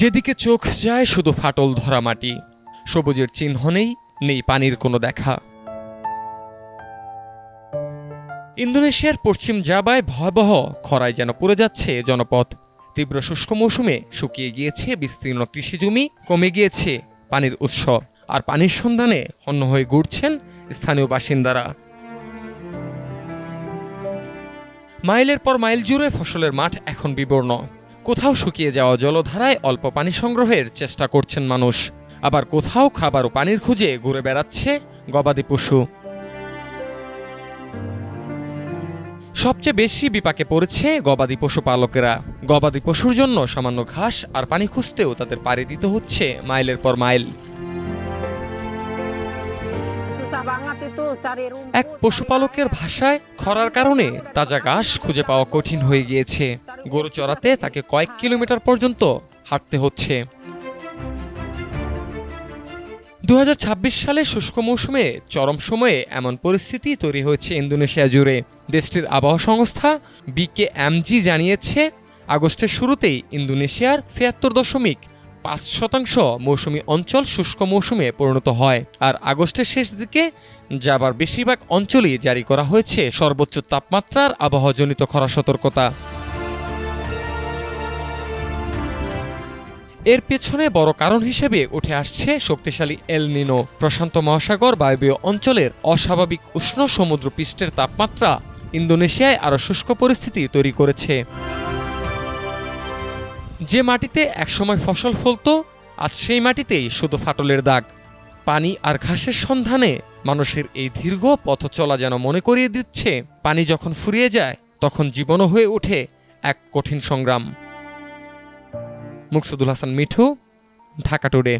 যেদিকে চোখ যায় শুধু ফাটল ধরা মাটি, সবুজের চিহ্ন নেই, নেই পানির কোনো দেখা। ইন্দোনেশিয়ার পশ্চিম জাভায় ভয়াবহ খরায় যেন পড়ে যাচ্ছে জনপদ। তীব্র শুষ্ক মৌসুমে শুকিয়ে গিয়েছে বিস্তীর্ণ কৃষিজমি, কমে গিয়েছে পানির উৎস, আর পানির সন্ধানে হন্য হয়ে ঘুরছেন স্থানীয় বাসিন্দারা। মাইলের পর মাইল জুড়ে ফসলের মাঠ এখন বিবর্ণ। কোথাও শুকিয়ে যাওয়া জলধারায় অল্প পানি সংগ্রহের চেষ্টা করছেন মানুষ, আবার কোথাও খাবার ও পানির খুঁজে ঘুরে বেড়াচ্ছে গবাদি পশু। সবচেয়ে বেশি বিপাকে পড়েছে গবাদি পশুপালকেরা। গবাদি পশুর জন্য সামান্য ঘাস আর পানি খুঁজতেও তাদের পাড়ি দিতে হচ্ছে মাইলের পর মাইল। এক পশুপালকের ভাষায়, খরার কারণে তাজা ঘাস খুঁজে পাওয়া কঠিন হয়ে গিয়েছে। গরু চড়াতে তাকে কয়েক কিলোমিটার পর্যন্ত হাঁটতে হচ্ছে। 2026 সালে শুষ্ক মৌসুমে চরম সময়ে এমন পরিস্থিতি তৈরি হয়েছে ইন্দোনেশিয়া জুড়ে। দেশটির আবহাওয়া সংস্থা BKMG জানিয়েছে, আগস্টের শুরুতেই ইন্দোনেশিয়ার ৭৬.৫% মৌসুমী অঞ্চল শুষ্ক মৌসুমে পরিণত হয়, আর আগস্টের শেষ দিকে জাভার বেশিরভাগ অঞ্চলই জারি করা হয়েছে সর্বোচ্চ তাপমাত্রার আবহাওয়াজনিত খরা সতর্কতা। এর পেছনে বড় কারণ হিসেবে উঠে আসছে শক্তিশালী এল নিনো। প্রশান্ত মহাসাগর বায়বীয় অঞ্চলের অস্বাভাবিক উষ্ণ সমুদ্রপৃষ্ঠের তাপমাত্রা ইন্দোনেশিয়ায় আরও শুষ্ক পরিস্থিতি তৈরি করেছে। যে মাটিতে একসময় ফসল ফলত, আজ সেই মাটিতেই শুধু ফাটলের দাগ। পানি আর ঘাসের সন্ধানে মানুষের এই দীর্ঘ পথ চলা যেন মনে করিয়ে দিচ্ছে, পানি যখন ফুরিয়ে যায় তখন জীবনও হয়ে ওঠে এক কঠিন সংগ্রাম। মুকসুদুল হাসান মিঠু, ঢাকা টুডে।